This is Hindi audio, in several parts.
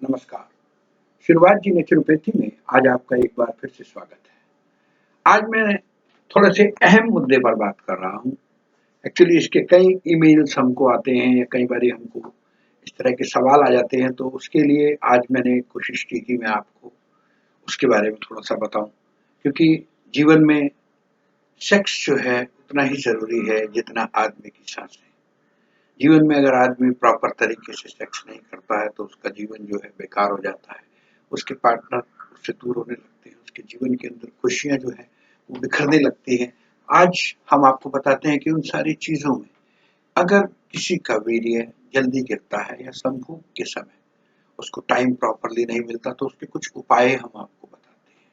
नमस्कार। शुरुआत जी नेचुरोपैथी में आज आपका एक बार फिर से स्वागत है। आज मैं थोड़े से अहम मुद्दे पर बात कर रहा हूँ। एक्चुअली इसके कई ईमेल्स हमको आते हैं या कई बारी हमको इस तरह के सवाल आ जाते हैं, तो उसके लिए आज मैंने कोशिश की कि मैं आपको उसके बारे में थोड़ा-सा बताऊँ। क्योंकि जीवन में सेक्स जो है उतना ही ज़रूरी है जितना आदमी की साँसें। जीवन में अगर आदमी प्रॉपर तरीके से सेक्स नहीं करता है तो उसका जीवन जो है बेकार हो जाता है। उसके पार्टनर उससे दूर होने लगते हैं, उसके जीवन के अंदर खुशियाँ जो है वो बिखरने लगती हैं। आज हम आपको बताते हैं कि उन सारी चीज़ों में अगर किसी का वीर्य जल्दी गिरता है या संभोग के समय उसको टाइम प्रॉपरली नहीं मिलता, तो उसके कुछ उपाय हम आपको बताते हैं।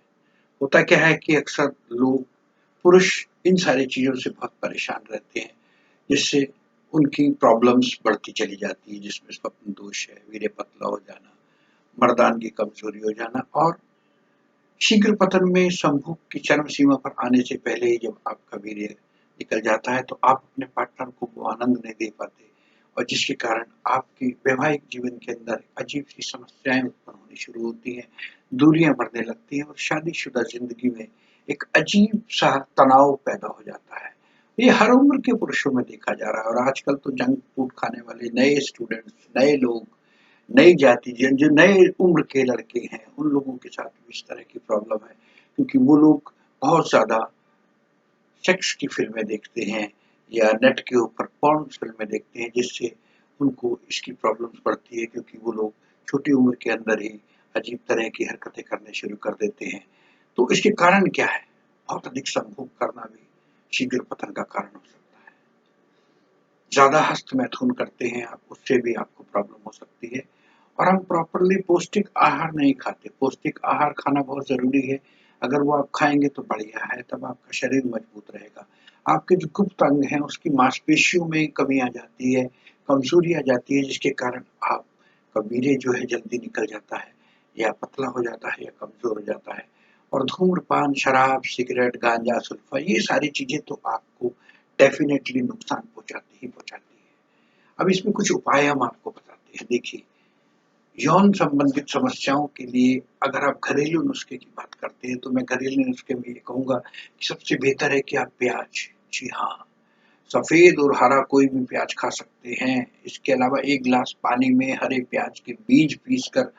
होता क्या है कि अक्सर लोग पुरुष इन सारी चीज़ों से बहुत परेशान रहते हैं, जिससे उनकी प्रॉब्लम्स बढ़ती चली जाती है, जिसमें स्वप्न दोष है, वीर्य पतला हो जाना, मर्दानगी कमजोरी हो जाना और शीघ्र पतन में संभोग की चरम सीमा पर आने से पहले ही जब आपका वीर्य निकल जाता है तो आप अपने पार्टनर को वो आनंद नहीं दे पाते, और जिसके कारण आपकी वैवाहिक जीवन के अंदर अजीब सी समस्याएं उत्पन्न होनी शुरू होती हैं, दूरियां बढ़ने लगती हैं और शादीशुदा जिंदगी में एक अजीब सा तनाव पैदा हो जाता है। ये हर उम्र के पुरुषों में देखा जा रहा है, और आजकल तो जंक फूड खाने वाले नए स्टूडेंट्स, नए लोग, नई जाति जो नए उम्र के लड़के हैं, उन लोगों के साथ भी इस तरह की प्रॉब्लम है, क्योंकि वो लोग बहुत ज़्यादा सेक्स की फ़िल्में देखते हैं या नेट के ऊपर पॉर्न फ़िल्में देखते हैं, जिससे उनको इसकी प्रॉब्लम्स बढ़ती है, क्योंकि वो लोग छोटी उम्र के अंदर ही अजीब तरह की हरकतें करने शुरू कर देते हैं। तो इसके कारण क्या है? बहुत अधिक संभोग करना भी शीघ्र पतन का कारण हो सकता है। ज़्यादा हस्तमैथुन करते हैं आप, उससे भी आपको प्रॉब्लम हो सकती है। और हम प्रॉपरली पौष्टिक आहार नहीं खाते। पौष्टिक आहार खाना बहुत ज़रूरी है। अगर वो आप खाएँगे तो बढ़िया है, तब आपका शरीर मजबूत रहेगा। आपके जो गुप्त अंग हैं उसकी मांसपेशियों में कमी आ जाती है, कमज़ोरी आ जाती है, जिसके कारण आपका वीर्य जो है जल्दी निकल जाता है या पतला हो जाता है या कमज़ोर हो जाता है। और धूम्रपान, शराब, सिगरेट, गांजा, सुल्फा, ये सारी चीज़ें तो आपको डेफ़िनेटली नुकसान पहुँचाती ही पहुँचाती है। अब इसमें कुछ उपाय हम आपको बताते हैं। देखिए, यौन संबंधित समस्याओं के लिए अगर आप घरेलू नुस्खे की बात करते हैं, तो मैं घरेलू नुस्खे में ये कहूँगा कि सबसे बेहतर है कि आप प्याज, जी हाँ, सफ़ेद और हरा कोई भी प्याज खा सकते हैं। इसके अलावा 1 ग्लास पानी में हरे प्याज के बीज पीसकर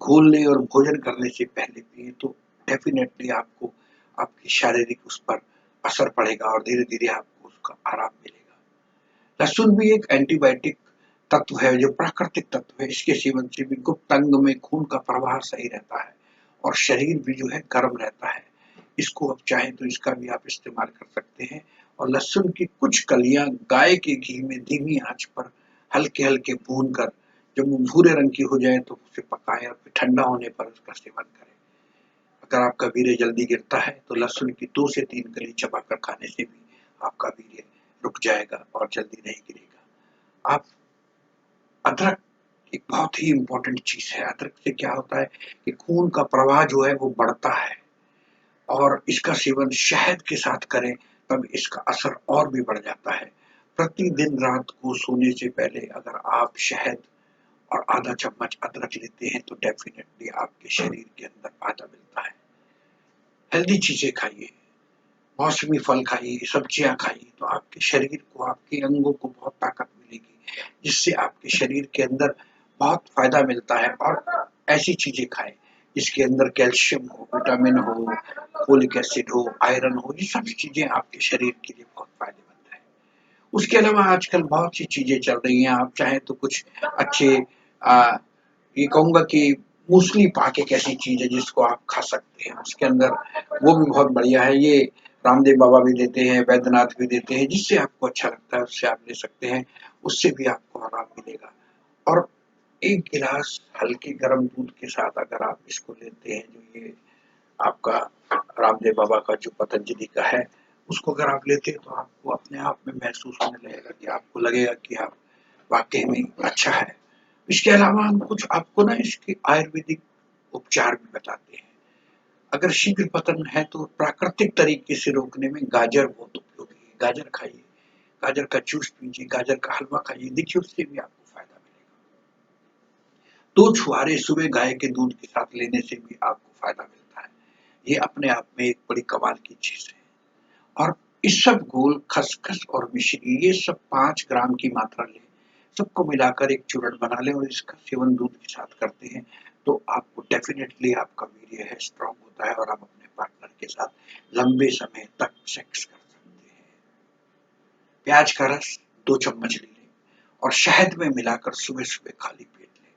घोल लें और भोजन करने से पहले पिएँ, तो डेफ़िनेटली आपको आपकी शारीरिक उस पर असर पड़ेगा और धीरे-धीरे आपको उसका आराम मिलेगा। लहसुन भी एक एंटीबायोटिक तत्व है, जो प्राकृतिक तत्व है। इसके सेवन से भी गुप्त अंग में खून का प्रवाह सही रहता है और शरीर भी जो है गर्म रहता है। इसको आप चाहें तो इसका भी आप इस्तेमाल कर सकते हैं। और लहसुन की कुछ कलियां गाय के घी में धीमी आंच पर हल्के हल्के भून कर जब वो भूरे रंग की हो जाए तो उसे पकाएं और फिर ठंडा होने पर उसका सेवन करें। अगर आपका वीर्य जल्दी गिरता है तो लहसुन की 2 से 3 कली चबाकर खाने से भी आपका वीर्य रुक जाएगा और जल्दी नहीं गिरेगा। आप अदरक एक बहुत ही इम्पोर्टेंट चीज़ है। अदरक से क्या होता है कि खून का प्रवाह जो है वो बढ़ता है, और इसका सेवन शहद के साथ करें तब इसका असर और भी बढ़ जाता है। प्रतिदिन रात को सोने से पहले अगर आप शहद और आधा चम्मच अदरक लेते हैं तो डेफ़िनेटली आपके शरीर के अंदर फ़ायदा मिलता है। हेल्दी चीज़ें खाइए, मौसमी फल खाइए, सब्जियाँ खाइए, तो आपके शरीर को, आपके अंगों को बहुत ताकत मिलेगी, जिससे आपके शरीर के अंदर बहुत फ़ायदा मिलता है। और ऐसी चीज़ें खाएँ जिसके अंदर कैल्शियम हो, विटामिन हो, फोलिक एसिड हो, आयरन हो, ये सब चीज़ें आपके शरीर के लिए बहुत फ़ायदेमंद है। उसके अलावा आजकल बहुत सी चीज़ें चल रही हैं, आप चाहें तो कुछ अच्छे अ, ये कहूँगा कि मूसली पाक एक ऐसी चीज़ है जिसको आप खा सकते हैं। उसके अंदर वो भी बहुत बढ़िया है। ये रामदेव बाबा भी देते हैं, वैद्यनाथ भी देते हैं, जिससे आपको अच्छा लगता है उससे आप ले सकते हैं। उससे भी आपको आराम मिलेगा। और 1 गिलास हल्के गर्म दूध के साथ अगर आप इसको लेते हैं, जो ये आपका रामदेव बाबा का जो पतंजलि का है, उसको अगर आप लेते हैं तो आपको अपने आप में महसूस होने लगेगा कि आपको लगेगा कि आप वाक़ई में अच्छा है। इसके अलावा हम कुछ आपको ना इसके आयुर्वेदिक उपचार भी बताते हैं। अगर शीघ्र पतन है तो प्राकृतिक तरीके से रोकने में गाजर बहुत उपयोगी है। गाजर खाइए, गाजर का जूस पीजिए, गाजर का हलवा खाइए, देखिए उससे भी आपको फ़ायदा मिलेगा। 2 छुहारे सुबह गाय के दूध के साथ लेने से भी आपको फायदा मिलता है। ये अपने आप में एक बड़ी कमाल की चीज है। और इसबगोल, खसखस और मिश्री, ये सब 5 ग्राम की मात्रा लें, सबको मिलाकर एक चूर्ण बना लें और इसका सेवन दूध के साथ करते हैं तो आपको डेफिनेटली आपका वीर्य है स्ट्रांग होता है और आप अपने पार्टनर के साथ लंबे समय तक सेक्स कर सकते हैं। प्याज का रस 2 चम्मच ले लें और शहद में मिलाकर सुबह-सुबह खाली पेट लें।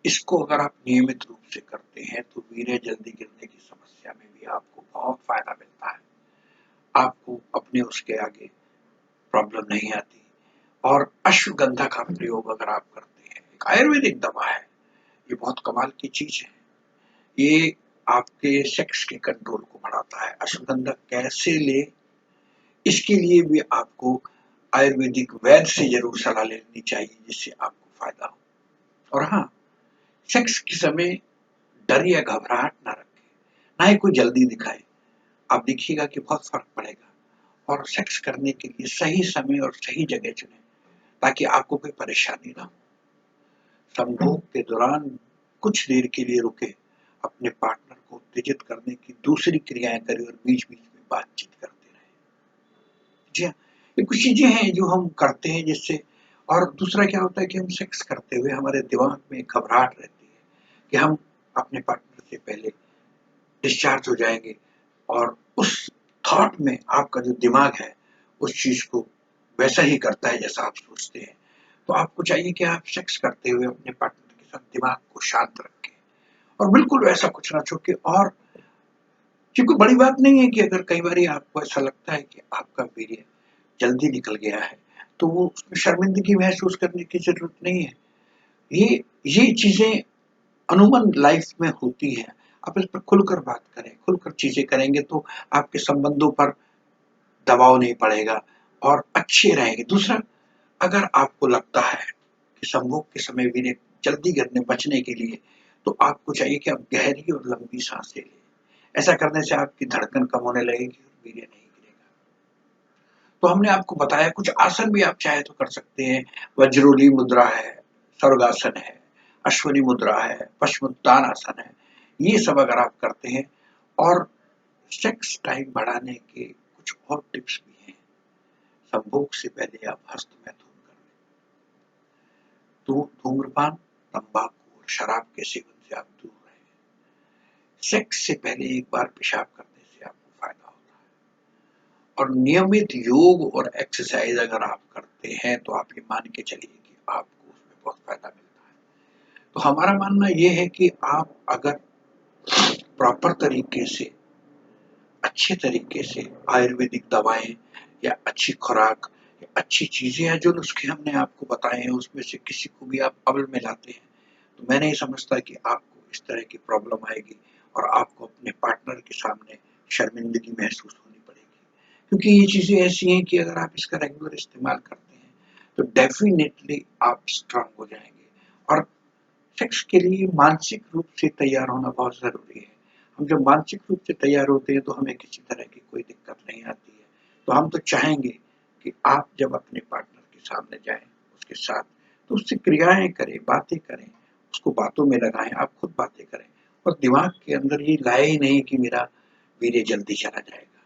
इसको अगर आप नियमित रूप से करते हैं तो वीर्य जल्दी गिरने की समस्या में भी आपको बहुत फायदा मिलता है। आपको अपने उसके आगे प्रॉब्लम नहीं आती। और अश्वगंधा का प्रयोग अगर आप करते हैं, एक आयुर्वेदिक दवा है, ये बहुत कमाल की चीज है। ये आपके सेक्स के कंट्रोल को बढ़ाता है। अश्वगंधा कैसे ले, इसके लिए भी आपको आयुर्वेदिक वैद्य से जरूर सलाह लेनी चाहिए जिससे आपको फायदा हो। और हाँ, सेक्स के समय डर या घबराहट ना रखें, ना ही कोई जल्दी दिखाए। आप देखिएगा कि बहुत फर्क पड़ेगा। और सेक्स करने के लिए सही समय और सही जगह चुनें ताकि आपको कोई परेशानी ना हो। संभोग के दौरान कुछ देर के लिए रुके, अपने पार्टनर को उत्तेजित करने की दूसरी क्रियाएं करें और बीच-बीच में बातचीत करते रहें। जी हाँ, ये कुछ चीजें हैं जो हम करते हैं जिससे। और दूसरा क्या होता है कि हम सेक्स करते हुए हमारे दिमाग में घबराहट रहती है कि हम अपने पार्टनर से पहले डिस्चार्ज हो जाएंगे और उस थॉट में आपका जो दिमाग है उस चीज को वैसा ही करता है जैसा आप सोचते हैं। तो आपको चाहिए कि आप सेक्स करते हुए अपने पार्टनर के साथ दिमाग को शांत रखें और बिल्कुल वैसा कुछ ना सोचें। और क्योंकि बड़ी बात नहीं है कि अगर कई बार आपको ऐसा लगता है कि आपका वीर्य जल्दी निकल गया है तो वो उसमें शर्मिंदगी महसूस करने की जरूरत नहीं है। ये चीजें अमूमन लाइफ में होती हैं। आप इस पर खुलकर बात करें, खुलकर चीजें करेंगे तो आपके संबंधों पर दबाव नहीं पड़ेगा और अच्छे रहेंगे। दूसरा, अगर आपको लगता है कि संभोग के समय वीर्य जल्दी गिरने बचने के लिए तो आपको चाहिए कि आप गहरी और लंबी सांसें लें। ऐसा करने से आपकी धड़कन कम होने लगेगी और वीर्य नहीं गिरेगा। तो हमने आपको बताया कुछ आसन भी आप चाहे तो कर सकते हैं। वज्रोली मुद्रा है, सर्वासन है, अश्वनी मुद्रा है, पश्चिमोत्तान आसन है। ये सब अगर आप करते हैं और सेक्स टाइम बढ़ाने के कुछ और टिप्स भी हैं। संभोग से पहले आप हस्तमैथुन कर लें। तो धूम्रपान, तंबाकू और शराब के सेवन से आप दूर रहें। सेक्स से पहले एक बार पेशाब करने से आपको फायदा होता है। और नियमित योग और एक्सरसाइज अगर आप करते हैं तो आप ये मान के चलिए कि आपको उसमें बहुत फायदा मिलता है। तो हमारा मानना ये है कि आप अगर प्रॉपर तरीके से, अच्छे तरीके से आयुर्वेदिक दवाएं या अच्छी खुराक या अच्छी चीजें हैं जो नुस्खे हमने आपको बताए हैं उसमें से किसी को भी आप अमल में लाते हैं तो मैं नहीं समझता कि आपको इस तरह की प्रॉब्लम आएगी और आपको अपने पार्टनर के सामने शर्मिंदगी महसूस होनी पड़ेगी। क्योंकि ये चीजें ऐसी हैं कि अगर आप इसका रेगुलर इस्तेमाल करते हैं तो डेफिनेटली आप स्ट्रांग हो जाएंगे। और सेक्स के लिए मानसिक रूप से तैयार होना बहुत जरूरी है। हम जब मानसिक रूप से तैयार होते हैं तो हमें किसी तरह की कोई दिक्कत नहीं आती है। तो हम तो चाहेंगे कि आप जब अपने पार्टनर के सामने जाएं उसके साथ तो उससे क्रियाएं करें, बातें करें, उसको बातों में लगाएं, आप खुद बातें करें और दिमाग के अंदर ये लाए ही नहीं कि मेरा वीर्य जल्दी चला जाएगा।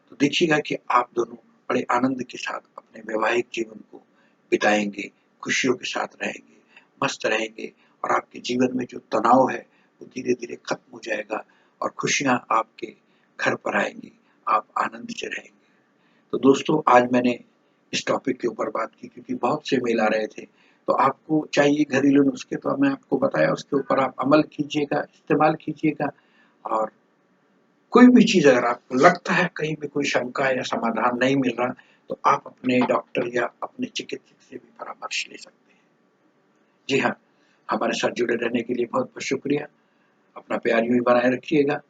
तो देखिएगा कि आप दोनों बड़े आनंद के साथ अपने वैवाहिक जीवन को बिताएंगे, खुशियों के साथ रहेंगे, मस्त रहेंगे और आपके जीवन में जो तनाव है वो धीरे धीरे खत्म हो जाएगा और खुशियां आपके घर पर आएंगी, आप आनंद से रहेंगे। तो दोस्तों, आज मैंने इस टॉपिक के ऊपर बात की क्योंकि बहुत से मेल आ रहे थे। तो आपको चाहिए घरेलू नुस्खे तो मैं आपको बताया, उसके ऊपर आप अमल कीजिएगा, इस्तेमाल कीजिएगा। और कोई भी चीज अगर आपको लगता है कहीं भी कोई शंका या समाधान नहीं मिल रहा तो आप अपने डॉक्टर या अपने चिकित्सक से भी परामर्श ले सकते हैं। जी हाँ, हमारे साथ जुड़े रहने के लिए बहुत बहुत शुक्रिया। अपना प्यार यूं ही बनाए रखिएगा।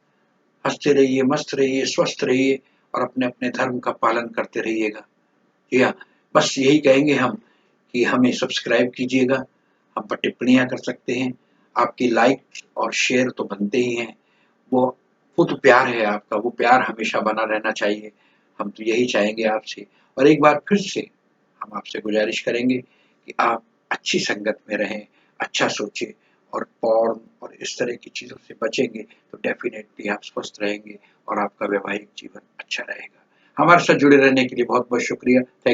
हंसते रहिए, मस्त रहिए, स्वस्थ रहिए और अपने अपने धर्म का पालन करते रहिएगा। जी हाँ, बस यही कहेंगे हम कि हमें सब्सक्राइब कीजिएगा। हम पर टिप्पणियां कर सकते हैं। आपकी लाइक और शेयर तो बनते ही हैं। वो वो तो प्यार है आपका, वो प्यार हमेशा बना रहना चाहिए। हम तो यही चाहेंगे आपसे। और एक बार फिर से हम आपसे गुजारिश करेंगे कि आप अच्छी संगत में रहें, अच्छा सोचें और पॉर्न और इस तरह की चीज़ों से बचेंगे तो डेफिनेटली आप स्वस्थ रहेंगे और आपका वैवाहिक जीवन अच्छा रहेगा। हमारे साथ जुड़े रहने के लिए बहुत-बहुत शुक्रिया। थैंक